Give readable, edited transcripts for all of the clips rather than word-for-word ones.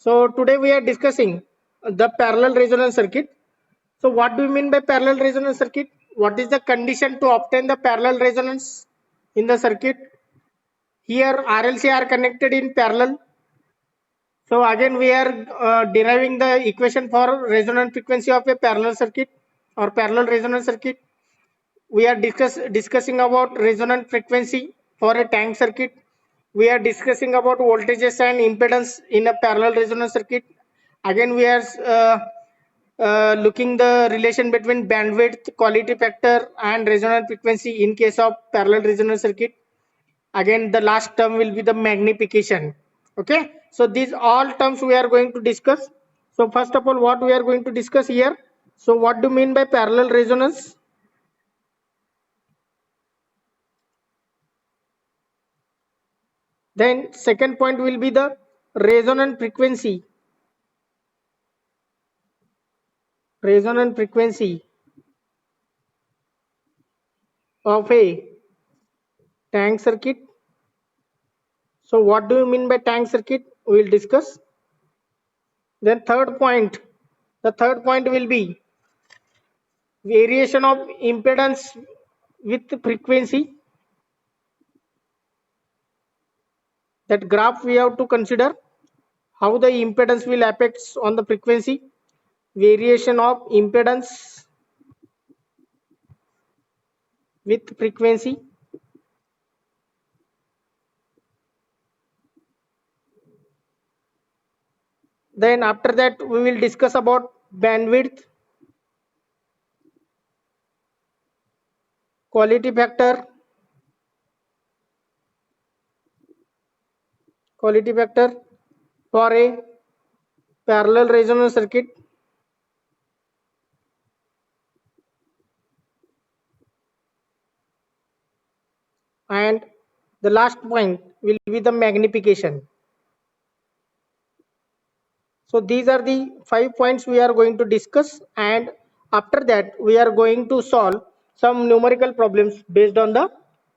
So today we are discussing the parallel resonance circuit. So what do you mean by parallel resonance circuit? What is the condition to obtain the parallel resonance in the circuit? Here RLC are connected in parallel. So again we are deriving the equation for resonant frequency of a parallel circuit or parallel resonance circuit. We are discussing about resonant frequency for a tank circuit. We are discussing about voltages and impedance in a parallel resonance circuit. Again we are looking the relation between bandwidth, quality factor and resonant frequency in case of parallel resonance circuit. Again the last term will be the magnification. Okay, so these all terms we are going to discuss. So first of all, what we are going to discuss here, so what do you mean by parallel resonance? Then second point will be the resonant frequency. Resonant frequency of a tank circuit. So what do you mean by tank circuit? We will discuss. Then the third point will be variation of impedance with frequency. That graph we have to consider how the impedance will affect on the frequency. Variation of impedance with frequency. Then after that we will discuss about bandwidth, quality factor, for a parallel resonance circuit. And the last point will be the magnification. So these are the 5 points we are going to discuss, and after that we are going to solve some numerical problems based on the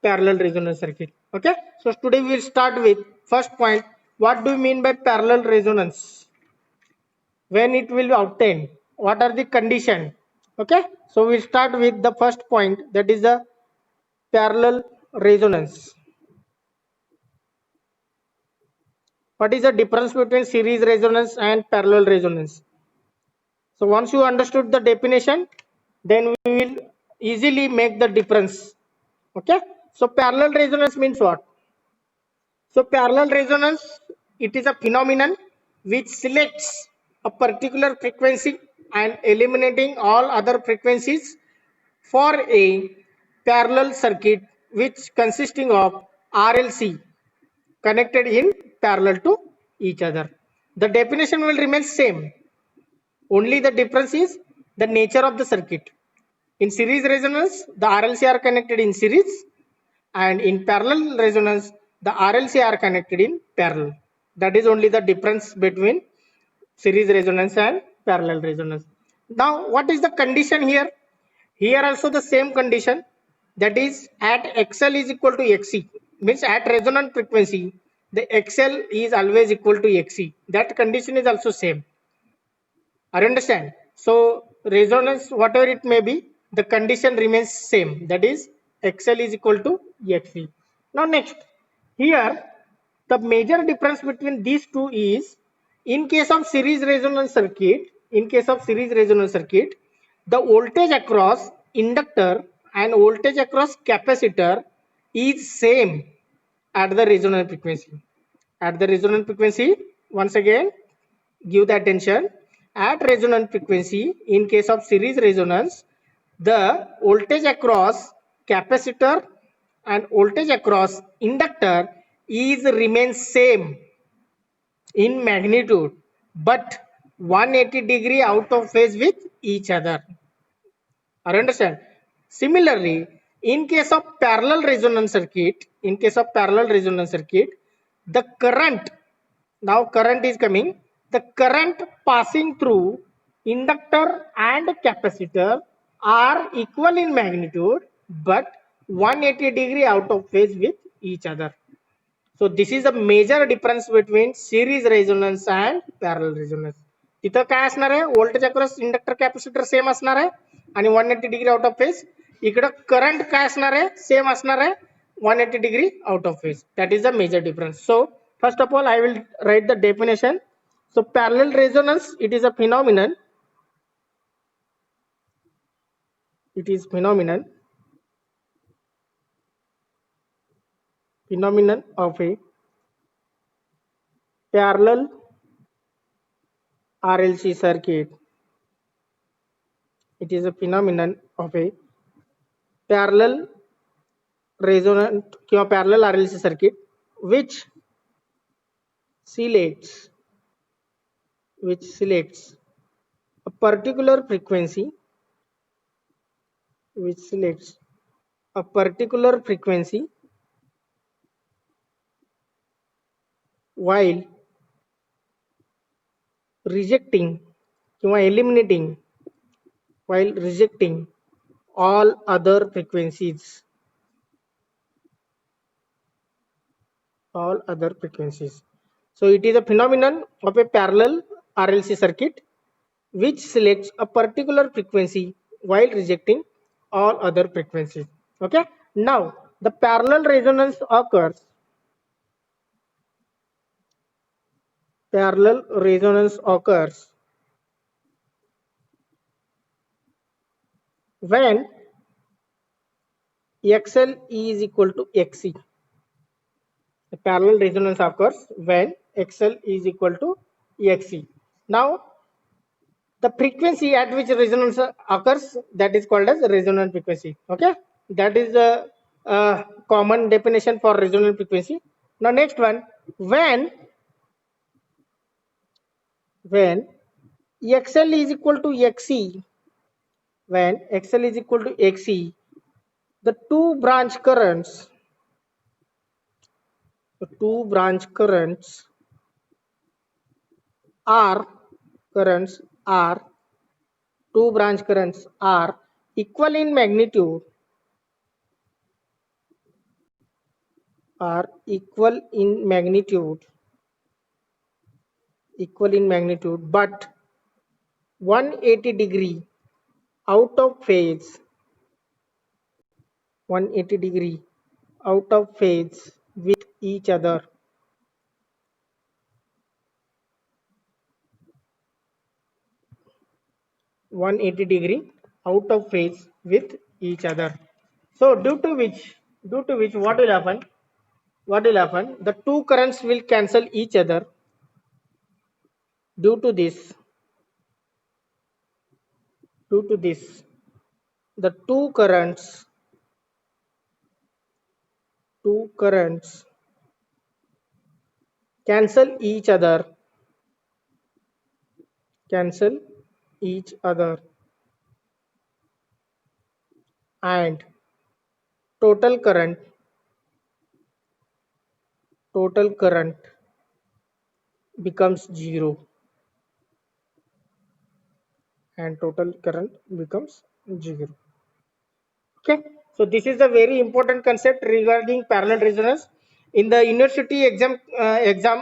parallel resonance circuit. Okay, so today we will start with first point. What do you mean by parallel resonance? When it will be obtained? What are the condition? Okay, so we start with the first point, that is the parallel resonance. What is the difference between series resonance and parallel resonance? So once you understood the definition, then we will easily make the difference. Okay, so parallel resonance means what? So parallel resonance, it is a phenomenon which selects a particular frequency and eliminating all other frequencies for a parallel circuit which consisting of RLC connected in parallel to each other. The definition will remain same. Only the difference is the nature of the circuit. In series resonance, the RLC are connected in series, and in parallel resonance, the RLC are connected in parallel. That is only the difference between series resonance and parallel resonance. Now, what is the condition here? Here also the same condition, that is at XL is equal to XC, means at resonant frequency the XL is always equal to XC. That condition is also same. I understand. So resonance, whatever it may be, the condition remains same. That is XL is equal to XC. Now next, here the major difference between these two is, in case of series resonance circuit, the voltage across inductor and voltage across capacitor is same at the resonant frequency. At the resonant frequency, once again, give the attention, at resonant frequency in case of series resonance, the voltage across capacitor and voltage across inductor is remains same in magnitude, but 180-degree out of phase with each other. I understand. Similarly, in case of parallel resonance circuit, the current, now current is coming, the current passing through inductor and capacitor are equal in magnitude, but 180-degree out of phase with each other. So this is the major difference between series resonance and parallel resonance. तिथं काय असणार आहे, voltage across inductor capacitor same असणार आहे आणि 180 degree out of phase. इकडं current काय असणार आहे, सेम असणार आहे 180 degree out of phase. That is the major difference. So first of all I will write the definition. So parallel resonance, it is a phenomenon. It is phenomenon of a parallel RLC circuit. It is a phenomenon of a parallel resonant or parallel RLC circuit which selects a particular frequency, while rejecting all other frequencies. So it is a phenomenon of a parallel RLC circuit which selects a particular frequency while rejecting all other frequencies. Okay. Now the parallel resonance occurs when XL is equal to XC. The parallel resonance occurs when XL is equal to XC. Now the frequency at which resonance occurs, that is called as resonant frequency. Okay, that is a common definition for resonant frequency. Now next one, when XL is equal to XC, the two branch currents are equal in magnitude, but 180 degree out of phase with each other. So due to which what will happen? The two currents will cancel each other. Due to this, the two currents cancel each other, and total current becomes zero. Okay, so this is a very important concept regarding parallel resonance. In the university exam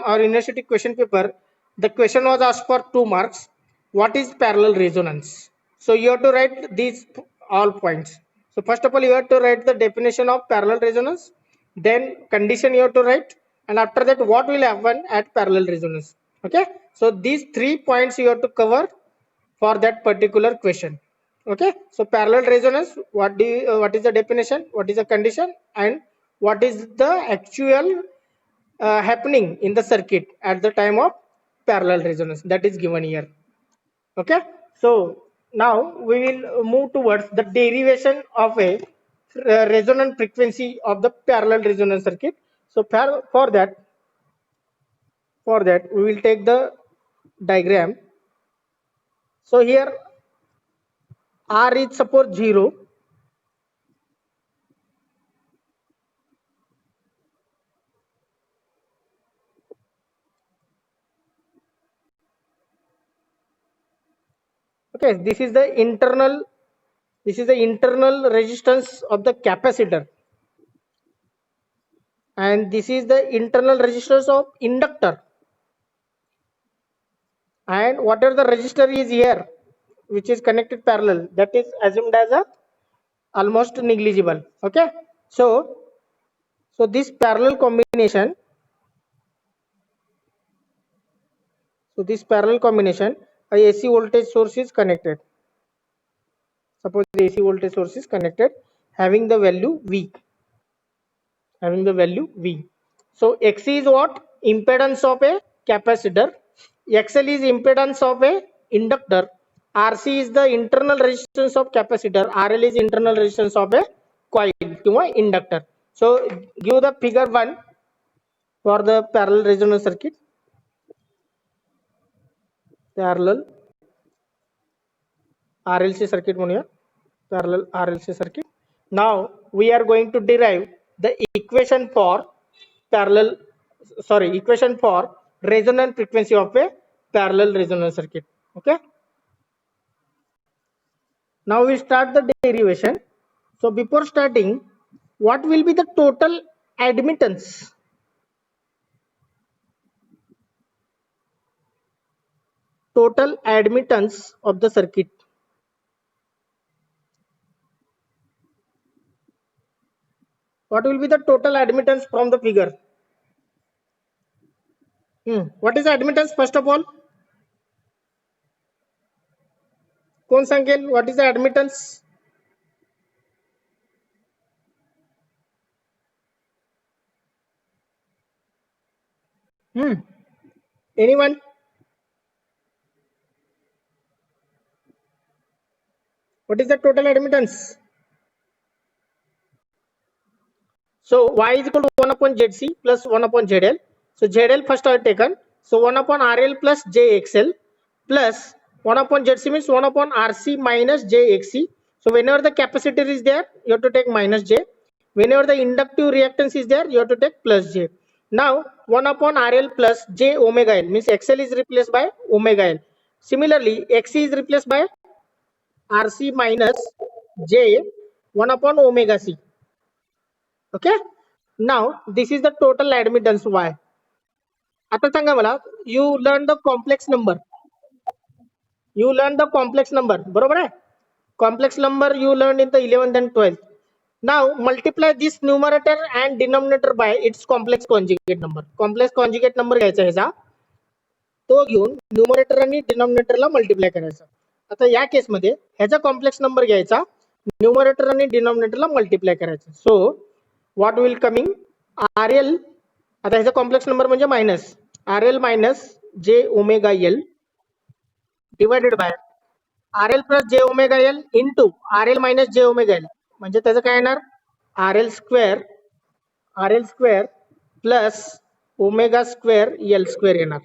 or university question paper, the question was asked for 2 marks. What is parallel resonance? So you have to write these all points. So first of all, you have to write the definition of parallel resonance, then condition you have to write, and after that what will happen at parallel resonance. Okay, so these 3 points you have to cover for that particular question. Okay, so parallel resonance, what is the definition, what is the condition, and what is the actual happening in the circuit at the time of parallel resonance, that is given here. Okay, so now we will move towards the derivation of a resonant frequency of the parallel resonance circuit. So for that we will take the diagram. So here R is suppose 0. Okay, this is the internal resistance of the capacitor. and this is the internal resistance of inductor, and whatever the resistor is here which is connected parallel, that is assumed as a almost negligible. Okay, so this parallel combination, a AC voltage source is connected. Suppose the AC voltage source is connected having the value V, So XC is what? Impedance of a capacitor. XL is impedance of a inductor. RC is the internal resistance of capacitor. RL is internal resistance of a coil किंवा inductor. So give the figure 1 for the parallel resonance circuit. Parallel RLC circuit म्हणूया. Parallel RLC circuit. Now we are going to derive the equation for resonant frequency of a parallel resonance circuit. Okay. Now we start the derivation. So before starting, what will be the total admittance? Total admittance of the circuit. What will be the total admittance from the figure? What is the admittance first of all? कोण सांगेल? What is the admittance? Anyone? What is the total admittance? So Y is equal to 1 upon ZC plus 1 upon ZL. So ZL first I have taken. So 1 upon RL plus JXL plus 1 upon ZC means 1 upon RC minus JXC. So whenever the capacitor is there, you have to take minus J. Whenever the inductive reactance is there, you have to take plus J. Now 1 upon RL plus J omega L means XL is replaced by omega L. Similarly, XC is replaced by RC minus J 1 upon omega C. Okay. Now this is the total admittance Y. आता सांगा मला, you learn the complex number. बरोबर आहे? Complex number you learned in the 11th and 12th. Now multiply this numerator and denominator by its complex conjugate number. Complex conjugate number घ्यायचा ह्याचा, तो घेऊन numerator आणि डिनॉमिनेटरला multiply करायचा. आता या केस मध्ये ह्याचा कॉम्प्लेक्स नंबर घ्यायचा, न्यूमरेटर आणि डिनॉमिनेटरला मल्टिप्लाय करायचा. So what will coming? RL, आता ह्याचा कॉम्प्लेक्स नंबर म्हणजे minus RL minus J omega L divided by RL plus J omega L into RL minus J omega L, म्हणजे त्याचं काय येणार? RL square plus omega square L square येणार.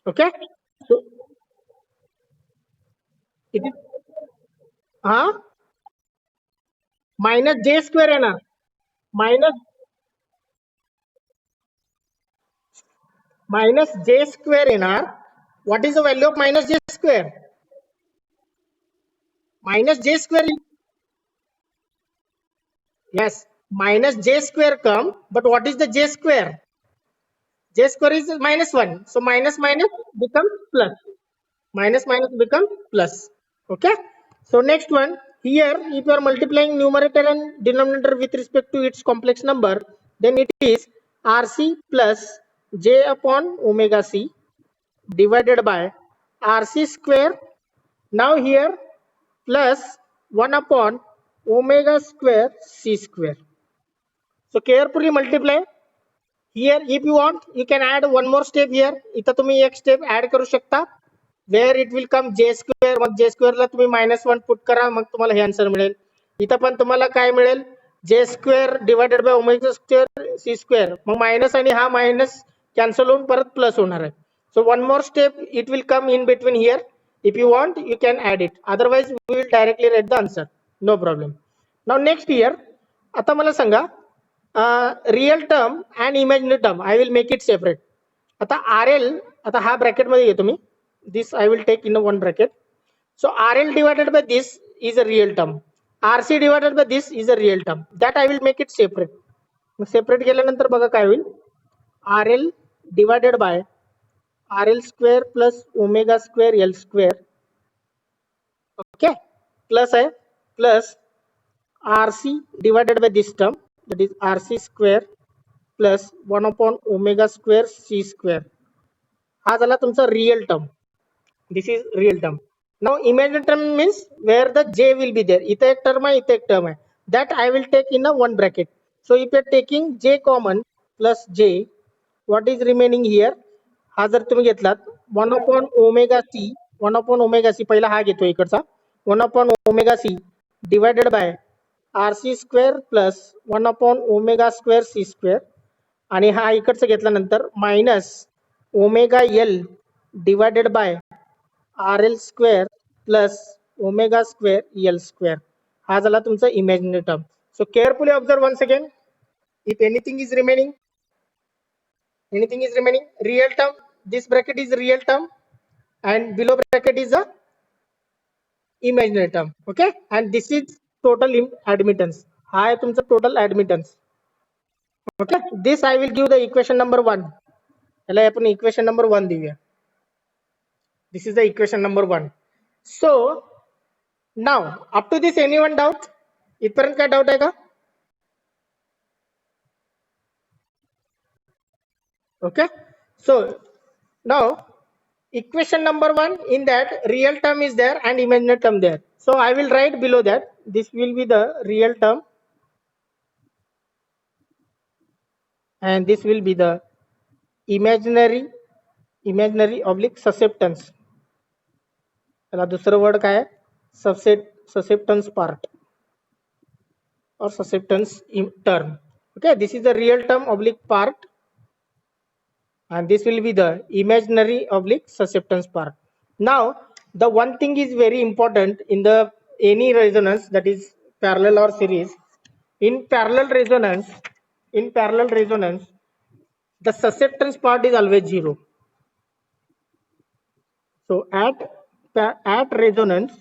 Okay. सो किती? हा, मायनस J स्क्वेअर येणार. Minus J square येणार. What is the value of minus J square? Minus J square. Yes, minus J square come, but what is the J square? J square is minus 1. So minus minus becomes plus. Minus minus becomes plus. Okay. So next one, here if you are multiplying numerator and denominator with respect to its complex number, then it is RC plus J upon omega C divided by RC square. Now here plus 1 upon omega square C square. So carefully multiply. Here if you want, you can add one more step here. इथं तुम्ही एक step add करू शकता, where it will come J square. Mug J square ला तुम्ही -1 put करा, मग तुम्हाला हे answer मिळेल. इथं पण तुम्हाला काय मिळेल? J square divided by omega square C square. Mug minus आणि हा मायनस कॅन्सल होऊन परत प्लस होणार आहे. So one more step it will come in between here. If you want, you can add it. Otherwise, we will directly write the answer. No problem. Now next here, आता मला सांगा, real term and imaginary term I will make it separate. आता RL, आता हा bracket मध्ये घेतो मी, this I will take in one bracket. So RL divided by this is a real term. RC divided by this is a real term. That I will make it separate. मग separate केल्यानंतर बघा काय होईल, R L divided by R L square plus omega square L square, okay, plus आहे plus R C divided by this term that is R C square plus 1 upon omega square C square. हा झाला तुमचा real term. This is real term. Now imaginary term means where the j will be there. इथे एक term आहे, इथे एक term आहे. That I will take in a one bracket. So if you are taking j common plus j, what is remaining here? हा जर तुम्ही घेतलात 1 upon omega c, 1 upon omega c पहिला हा घेतो इकडचा 1 upon omega c divided by rc square plus 1 upon omega square c square, आणि हा इकडचा घेतल्यानंतर minus omega L divided by R L square plus omega square L square. हा झाला तुमचा imaginary term. So carefully observe once again. If anything is remaining, real term, this bracket is real term and below bracket is a imaginary term. Okay, and this is total admittance. हा आहे तुमचा total admittance. Okay, this I will give the equation number 1. याला आपण equation number 1 देऊया. This is the equation number 1. So now up to this anyone doubt? इथपर्यंत काय doubt आहे का? Okay, so now equation number 1, in that real term is there and imaginary term there. So I will write below that this will be the real term and this will be the imaginary oblique susceptance. त्याला दुसरं word काय आहे? susceptance part or susceptance term. Okay, this is the real term oblique part and this will be the imaginary oblique susceptance part. Now the one thing is very important in the any resonance, that is parallel or series. In parallel resonance, the susceptance part is always 0. So at resonance,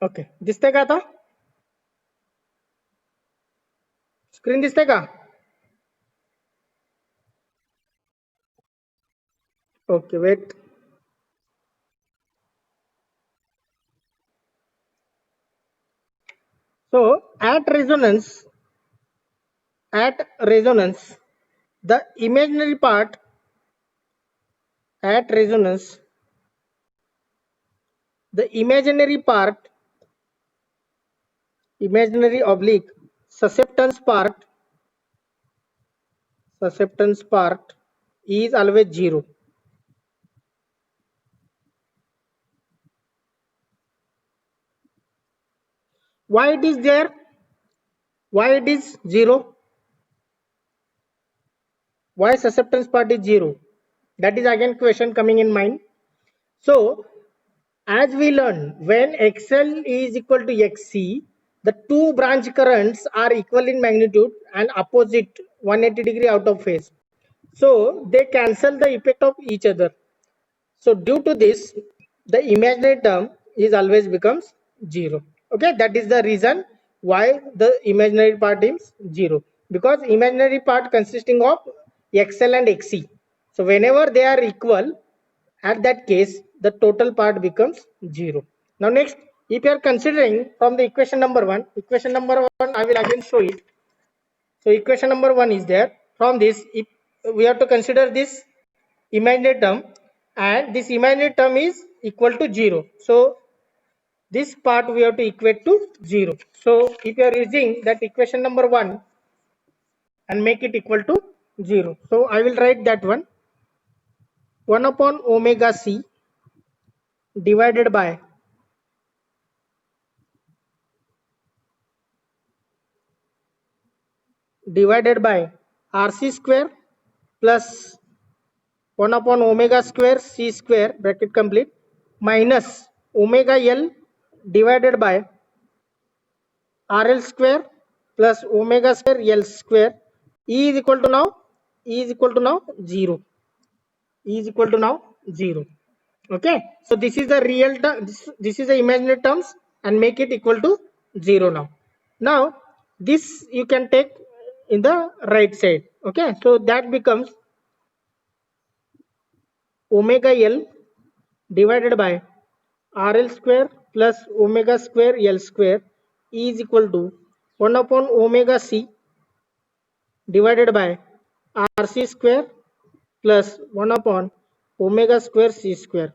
okay, दिसते का आता? Screen दिसते का? Okay, wait. So at resonance, the imaginary part at resonance, the imaginary oblique susceptance part is always 0. Why it is there? Why it is 0? Why susceptance part is 0? That is again question coming in mind. So as we learn, when XL is equal to XC, the two branch currents are equal in magnitude and opposite 180 degree out of phase. So they cancel the effect of each other. So due to this, the imaginary term is always becomes 0. Okay, that is the reason why the imaginary part is 0, because imaginary part consisting of XL and XC. So whenever they are equal, at that case the total part becomes 0. Now next, if you are considering from the equation number 1, I will again show it. So equation number 1 is there. From this, if we have to consider this imaginary term, and this imaginary term is equal to 0. So this part we have to equate to 0. So if you are using that equation number 1 and make it equal to 0. So I will write that one, 1 upon omega c divided by rc square plus 1 upon omega square c square bracket complete minus omega L divided by RL square plus omega square L square. E is equal to now 0. Okay, so this is the real term, this is the imaginary terms, and make it equal to 0 now. Now this you can take in the right side. Okay, so that becomes omega L divided by RL square plus omega square L square is equal to 1 upon omega C divided by RC square plus 1 upon omega square C square.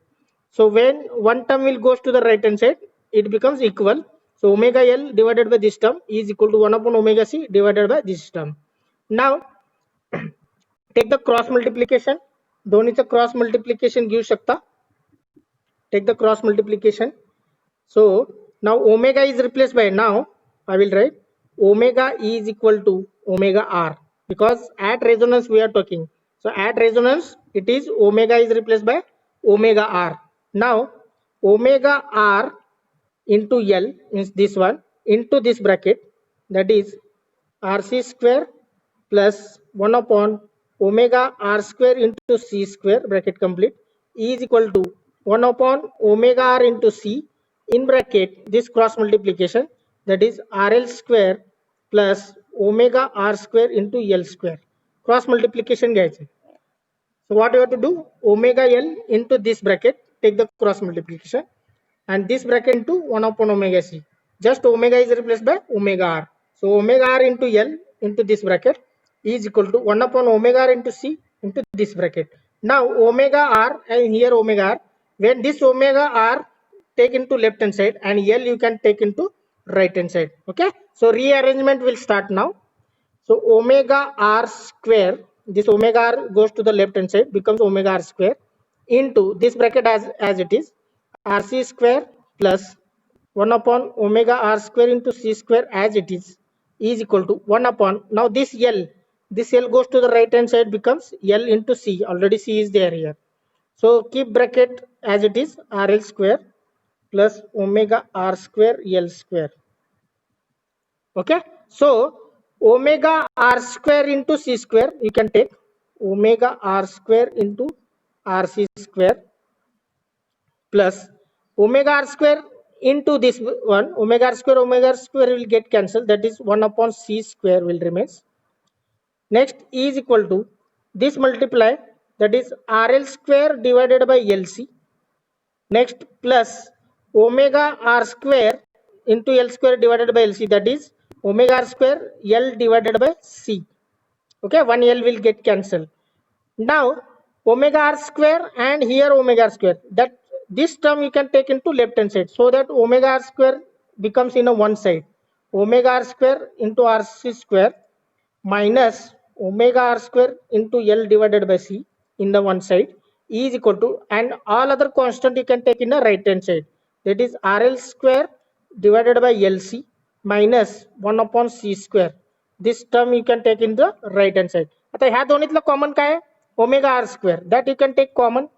So when one term will goes to the right hand side, it becomes equal. So omega L divided by this term is equal to 1 upon omega C divided by this term. Now take the cross multiplication. दोन्हीचं cross multiplication घेऊ शकता. Take the cross multiplication. So now omega is replaced by, now I will write omega is equal to omega r, because at resonance we are talking. So at resonance it is omega is replaced by omega r. Now omega r into L means this one into this bracket, that is RC square plus 1 upon omega r square into C square bracket complete is equal to 1 upon omega r into C in bracket this cross multiplication, that is RL square plus omega r square into L square. Cross multiplication घ्यायचे. So what you have to do, omega L into this bracket, take the cross multiplication, and this bracket into 1 upon omega C. Just omega is replaced by omega r. So omega r into L into this bracket is equal to 1 upon omega r into C into this bracket. Now omega r and here omega r, when this omega r take into left hand side and L you can take into right hand side. Okay, so rearrangement will start now. So omega r square, this omega r goes to the left hand side, becomes omega r square into this bracket as it is rc square plus 1 upon omega r square into c square as it is equal to 1 upon, now this L goes to the right hand side, becomes L into C, already C is there here. So keep bracket as it is RL square plus omega r square L square. Okay, so omega r square into C square, you can take omega r square into RC square plus omega r square into this one, omega r square will get cancelled, that is 1 upon C square will remains. Next is equal to this multiply, that is RL square divided by LC. Next plus omega r square into L square divided by LC, that is omega r square L divided by C. Okay, one L will get cancelled. Now omega r square and here omega r square, that this term you can take into left hand side, so that omega r square becomes in a one side. Omega r square into RC square minus omega r square into L divided by C in the one side is equal to, and all other constant you can take in the right hand side, that is RL square divided by LC minus 1 upon C square. This term you can take in the right hand side. आता ह्या दोन्हीतलं common काय आहे, omega r square, that you can take common.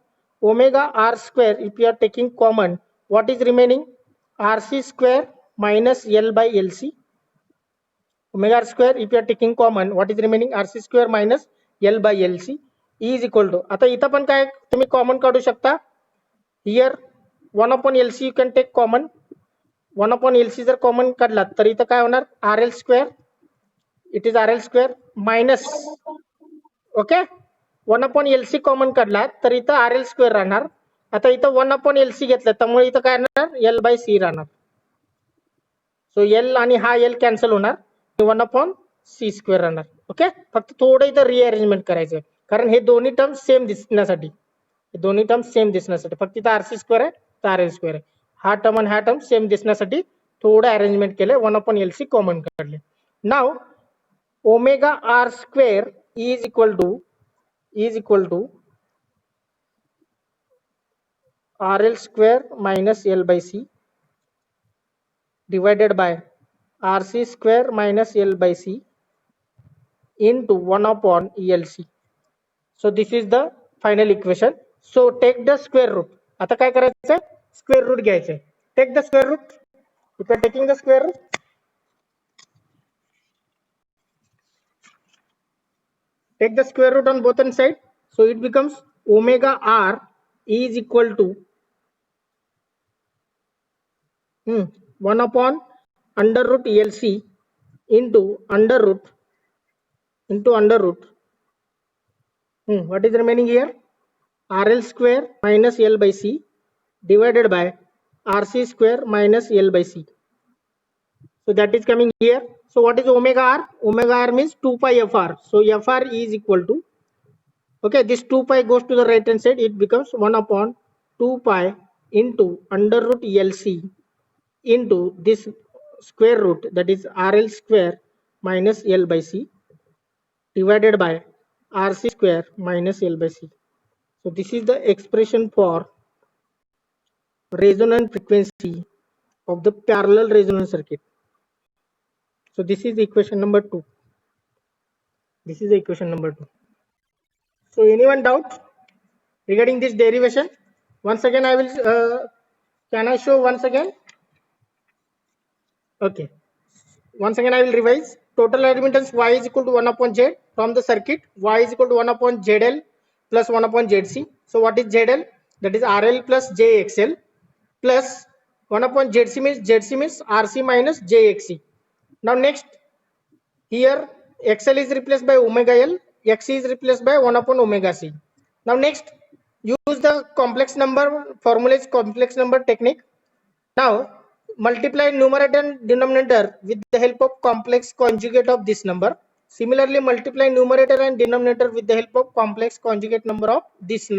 Omega r square if you are taking common, what is remaining, RC square minus L by LC. Omega r square if you are taking common, what is remaining, RC square minus L by LC is equal to, आता इथं पण काय तुम्ही common काढू शकता. Here 1 upon LC you can take common. 1 upon LC जर common काढला तर इथं काय होणार, RL square, it is RL square minus, okay 1 upon LC common काढला तर इथं RL square राहणार. आता इथं 1 upon LC घेतलं त्यामुळे इथं काय राहणार, L by C राहणार. सो L आणि हा L कॅन्सल होणार, 1 upon C square राहणार. ओके, फक्त थोडं इथं रिअरेंजमेंट करायचं, कारण हे दोन्ही टर्म सेम दिसण्यासाठी, दोन्ही टर्म सेम दिसण्यासाठी फक्त इथं RC स्क्वेअर आहे तर RL स्क्वेअर आहे, हा टर्म आणि हा टर्म सेम दिसण्यासाठी थोडं अरेंजमेंट केलं, 1 upon LC कॉमन काढले. नाव omega r square is equal to RL square minus L by C divided by RC square minus L by C into 1 upon ELC. So this is the final equation. So take the square root. आता काय करायचं, square root घ्यायचं. Take the square root. If you are taking the square root, take the square root on both sides. So it becomes omega r is equal to 1 upon under root LC into under root what is remaining here? RL square minus L by C divided by RC square minus L by C. So that is coming here. So what is omega R? Omega R means 2 pi FR. So FR is equal to, okay, this 2 pi goes to the right hand side. It becomes 1 upon 2 pi into under root LC into this square root, that is RL square minus L by C divided by RC square minus L by C. So this is the expression for resonant frequency of the parallel resonance circuit. So this is equation number 2. This is the equation number 2. So anyone doubt regarding this derivation? Once again I will, can I show once again? Okay. Once again I will revise. Total admittance Y is equal to 1 upon Z from the circuit. Y is equal to 1 upon ZL plus 1 upon ZC. So what is ZL? That is RL plus JXL plus 1 upon ZC means RC minus JXC. Now next, here XL is replaced by omega L, XC is replaced by 1 upon omega C. Now next, use the complex number formula, is complex number technique. Now multiply numerator and denominator with the help of complex conjugate of this number. Similarly, multiply numerator and denominator with the help of complex conjugate number of this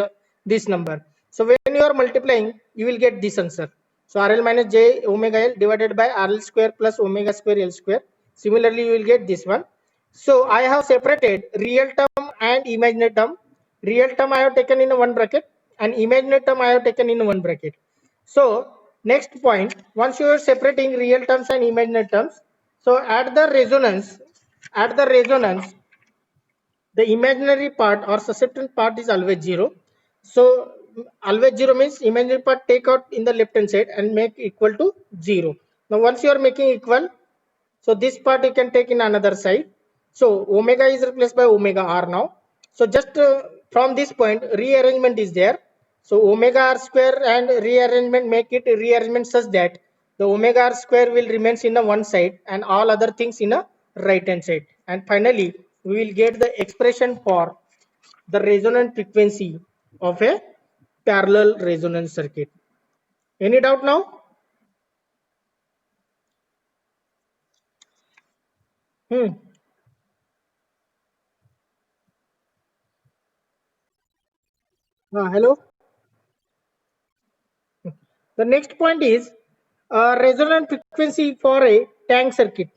number. So when you are multiplying, you will get this answer. So RL minus J omega L divided by RL square plus omega square L square. Similarly, you will get this one. So I have separated real term and imaginary term. Real term I have taken in one bracket and imaginary term I have taken in one bracket. So next point, once you are separating real terms and imaginary terms, so at the resonance, the imaginary part or susceptible part is always 0. So always 0 means imaginary part take out in the left hand side and make equal to 0. Now once you are making equal, so this part you can take in another side. So omega is replaced by omega R now. So just from this point, rearrangement is there. So omega R square and rearrangement, make it rearrangement such that the omega R square will remains in a one side and all other things in a right hand side. And finally, we will get the expression for the resonant frequency of a parallel resonance circuit. Any doubt now? Hello. The next point is resonant frequency for a tank circuit.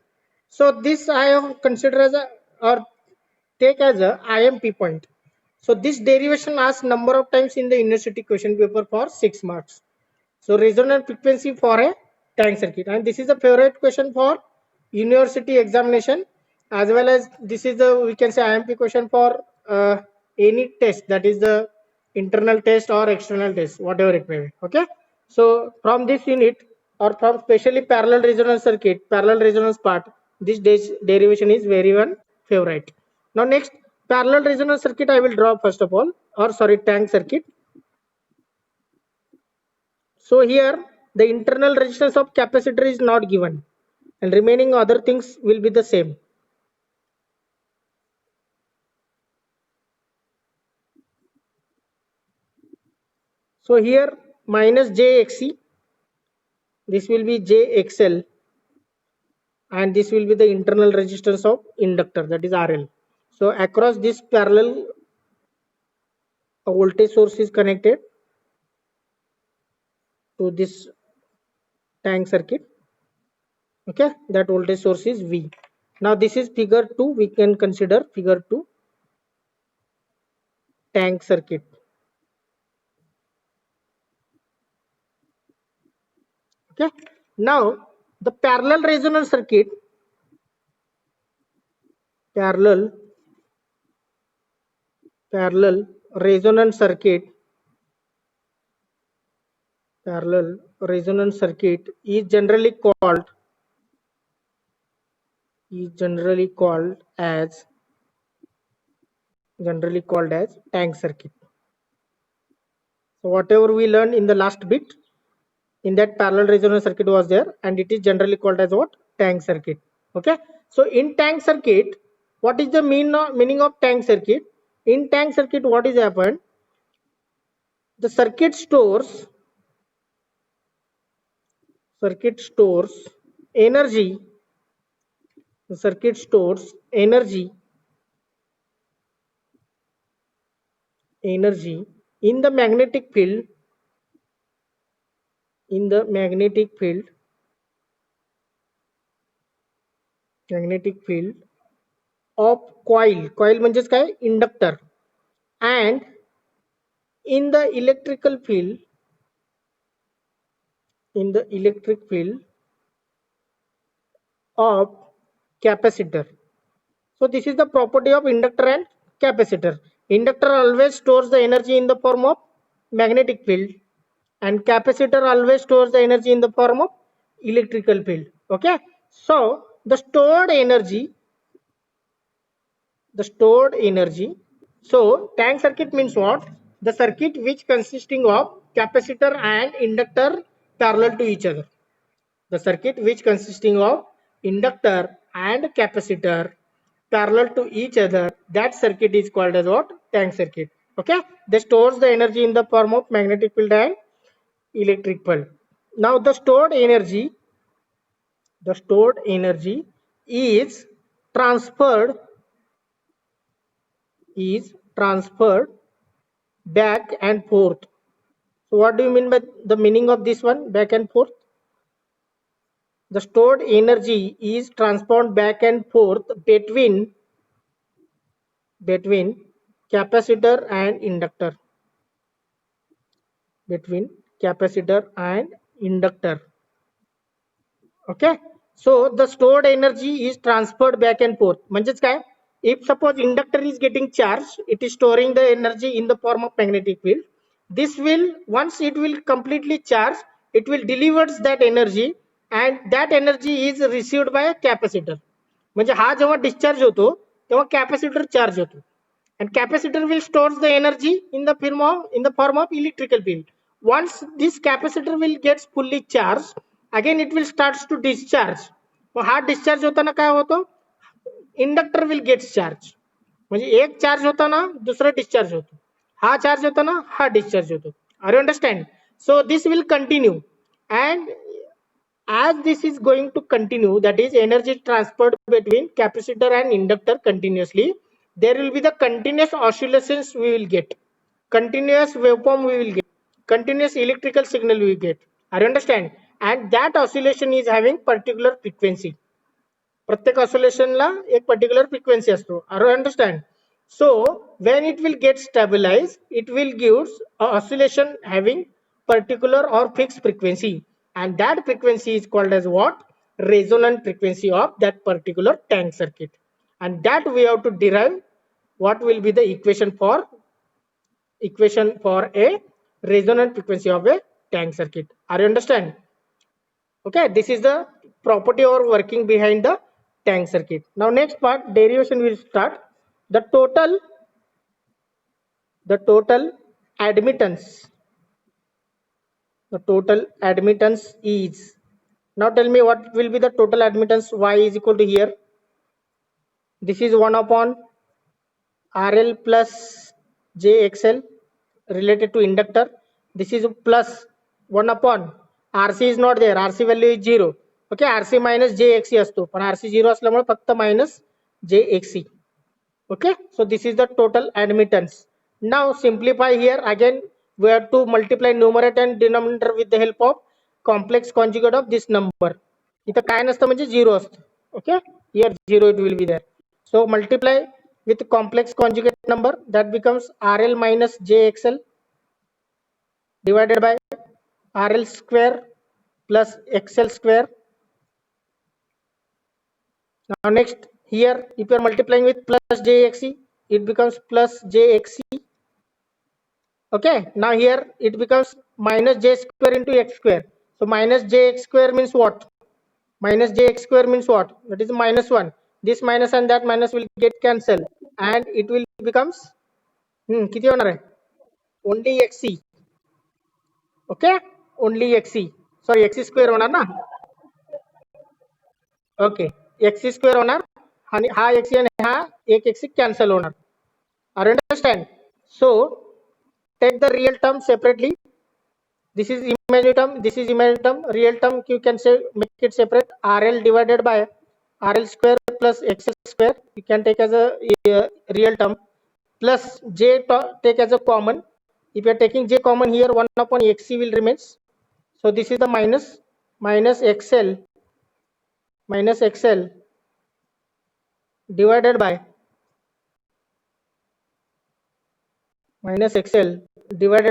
So this I have considered as a, or take as a IMP point. So this derivation asked number of times in the university question paper for 6 marks. So resonant frequency for a tank circuit, and this is a favorite question for university examination, as well as this is the, we can say, IMP question for any test, that is the internal test or external test, whatever it may be. Okay. So from this unit, or from specially parallel resonance circuit, parallel resonance part, this derivation is very one favorite. Now next, parallel resonance circuit I will draw first of all, or sorry, tank circuit. So here the internal resistance of capacitor is not given and remaining other things will be the same. So here minus JXC, this will be JXL, and this will be the internal resistance of inductor, that is RL. So across this parallel, a voltage source is connected to this tank circuit. Okay, that voltage source is V. Now this is figure 2, we can consider figure 2 tank circuit. Okay, now the parallel resonance circuit, parallel resonance circuit, is generally called as tank circuit. So whatever we learned in the last bit, in that parallel resonance circuit was there, and it is generally called as what? Tank circuit. Okay. So in tank circuit, what is the meaning of tank circuit? In tank circuit, what is happened? The circuit stores energy. The circuit stores energy in the magnetic field, in the magnetic field of coil म्हणजेच काय? Inductor. And in the electric field of capacitor. So this is the property of inductor and capacitor. Inductor always stores the energy in the form of magnetic field, and capacitor always stores the energy in the form of electrical field. Okay. So the stored energy, so tank circuit means what? The circuit which consisting of capacitor and inductor parallel to each other. The circuit which consisting of inductor and capacitor parallel to each other, that circuit is called as what? Tank circuit. Okay. They stores the energy in the form of magnetic field and electric field. Now the stored energy is transferred back and forth. So what do you mean by the meaning of this one, back and forth? The stored energy is transferred back and forth between capacitor and inductor. Okay. So the stored energy is transferred back and forth. म्हणजेच काय? If suppose inductor is getting charged, it is storing the energy in the form of magnetic field. This will, once it will completely charge, it will delivers that energy, and that energy is received by a capacitor. म्हणजे हा जेव्हा discharge होतो तेव्हा capacitor charge होतो, and capacitor will stores the energy in the form of electrical field. Once this capacitor will gets fully charged, again it will starts to discharge. मग हा discharge होताना काय होतो? Inductor will gets charge. म्हणजे एक charge होताना दुसरा discharge होतो, हा चार्ज होताना हा डिस्चार्ज होतो. Are you understand? So this will continue, and as this is going to continue, that is energy transferred between capacitor and inductor continuously, there will be the continuous oscillations we will get, continuous waveform we will get, continuous electrical signal we will get. Are you understand? And that oscillation is having particular frequency. प्रत्येक oscillation ला एक particular frequency असतो. Are you understand? So when it will get stabilized, it will gives a oscillation having particular or fixed frequency, and that frequency is called as what? Resonant frequency of that particular tank circuit. And that we have to derive what will be the equation for a resonant frequency of a tank circuit. Are you understand? Okay, this is the property or working behind the tank circuit. Now next part, derivation will start. The admittance is, now tell me what will be the total admittance. Y is equal to, here this is 1 upon RL plus JXL related to inductor. This is plus 1 upon RC is not there, RC value is 0. Okay, RC minus JXC असतो, पण RC 0 असल्यामुळे फक्त minus JXC. Okay, so this is the total admittance. Now simplify here. Again we have to multiply numerator and denominator with the help of complex conjugate of this number. इथं काय नसतं म्हणजे 0 असतं. Okay, here 0 it will be there. So multiply with complex conjugate number, that becomes RL minus JXL divided by RL square plus XL square. Now next, here if you are multiplying with plus JXC, it becomes plus JXC. Okay, now here it becomes minus J square into X square. So minus JX square means what? Minus JX square means what? That is minus 1. This minus and that minus will get cancelled, and it will becomes किती होणार आहे? Only XC. Okay, only XC, sorry XC square होणार ना. Okay, XC square होणार आणि हा XC आणि हा एक XC कॅन्सल होणार. Are understand? So take the real term separately. This is imaginary term, this is imaginary term. Real term you can say make it separate. RL divided by RL square plus XL square you can take as a real term, plus J take as a common. If you are taking J common here, 1 upon XC will remains. So this is the minus XL divided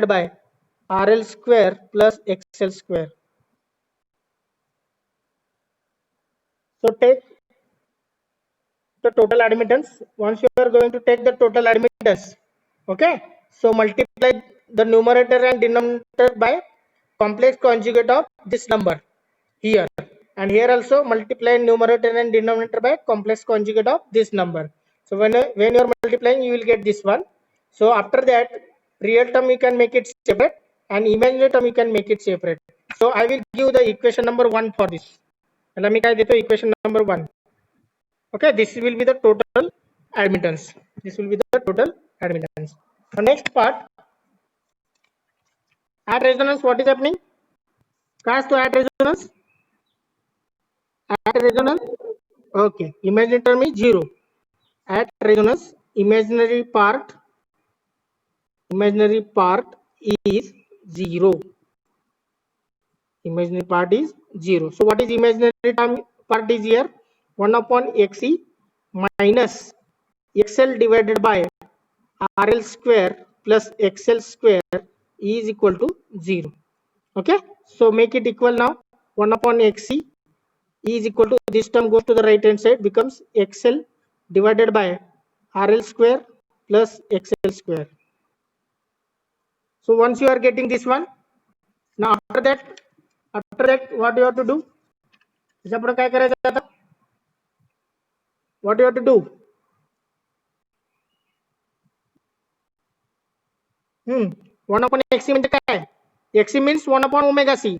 by RL square plus XL square. So take the total admittance. Once you are going to take the total admittance, okay, so multiply the numerator and denominator by complex conjugate of this number here, and here also multiply numerator and denominator by complex conjugate of this number. So when you are multiplying, you will get this one. So after that, real term you can make it separate and imaginary term you can make it separate. So I will give the equation number 1 for this. Let me write the equation number 1. Okay, this will be the total admittance. This will be the total admittance. The next part, at resonance, what is happening? Class to add resonance. At resonance, okay, imaginary term is 0. At resonance, imaginary part is 0. Imaginary part is 0. So what is imaginary term part is here? 1 upon XC minus XL divided by RL square plus XL square is equal to 0. Okay, so make it equal now. 1 upon XC is equal to, this term goes to the right hand side, becomes XL divided by RL square plus XL square. So once you are getting this one, now after that what you have to do? What you have to do? 1 upon XC means काय? XC means 1 upon omega C.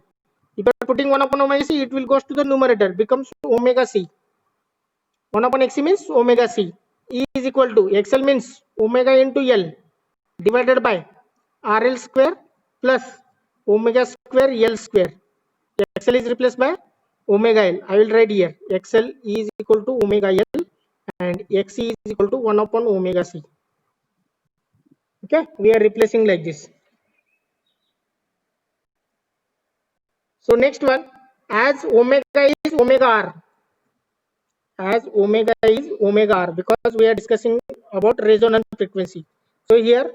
If you are putting 1 upon omega C, it will goes to the numerator, becomes omega C. 1 upon XC means omega C. E is equal to, XL means omega into L divided by RL square plus omega square L square. XL is replaced by omega L. I will write here, XL is equal to omega L and XC is equal to 1 upon omega C. Okay, we are replacing like this. So next one, as omega is omega R, because we are discussing about resonance frequency. So here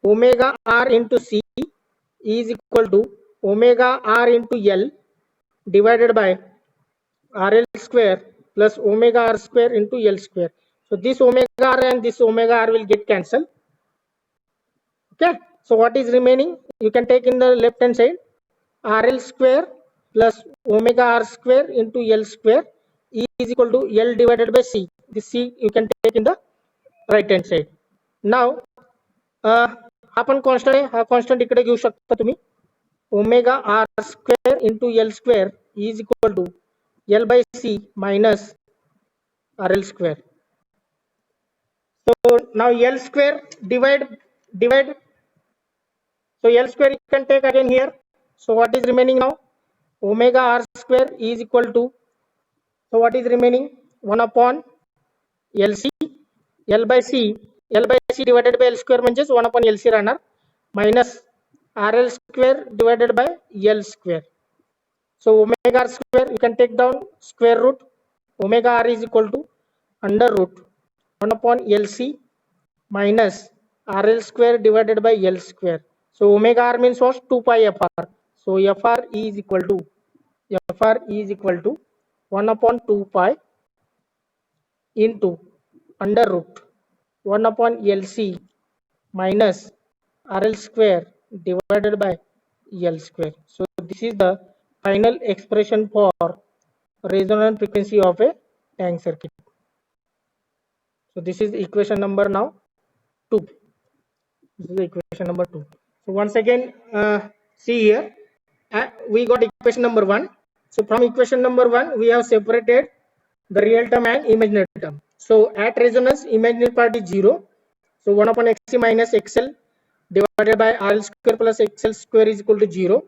omega R into C is equal to omega R into L divided by RL square plus omega R square into L square. So this omega R and this omega R will get cancelled. Okay, so what is remaining? You can take in the left hand side, RL square plus omega R square into L square is equal to L divided by C. This C you can take in the right hand side. Now आपण constant आहे, हा constant इकडे घेऊ शकता तुम्ही. Omega R square into L square is equal to L by C minus RL square. So now L square divide. So L square you can take again here. So what is remaining now? Omega R square is equal to, so what is remaining? 1 upon LC, L by C divided by L square म्हणजेच 1 upon LC राहणार minus RL square divided by L square. So omega R square you can take down square root. Omega R is equal to under root 1 upon LC minus RL square divided by L square. So omega R means what? 2 pi FR. So FR is equal to 1 upon 2 pi into under root 1 upon LC minus RL square divided by L square. So this is the final expression for resonant frequency of a tank circuit. So this is equation number now 2. This is equation number 2. So once again see here, we got equation number 1. So from equation number 1, we have separated the real term and imaginary term. So at resonance, imaginary part is 0. So 1 upon xc minus xl divided by rl square plus xl square is equal to 0.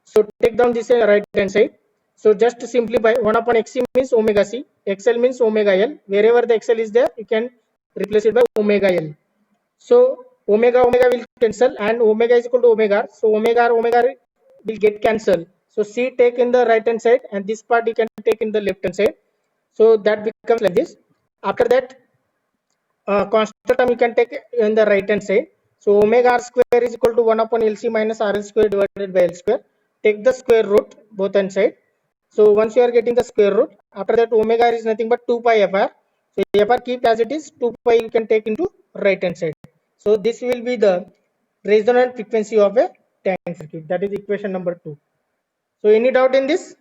So take down this right hand side. So just to simplify, 1 upon xc means omega c, xl means omega l. Wherever the xl is there, you can replace it by omega l. So omega omega will cancel and omega is equal to omega. So omega will get cancelled. So c take in the right hand side and this part you can take in the left hand side. So that becomes like this. After that, constant term you can take in the right hand side. So omega r square is equal to 1 upon LC minus RL square divided by L square. Take the square root both hand side. So once you are getting the square root, after that omega is nothing but 2 pi fr. So fr keep as it is, 2 pi you can take into right hand side. So this will be the resonant frequency of a tank circuit. That is equation number 2. So any doubt in this?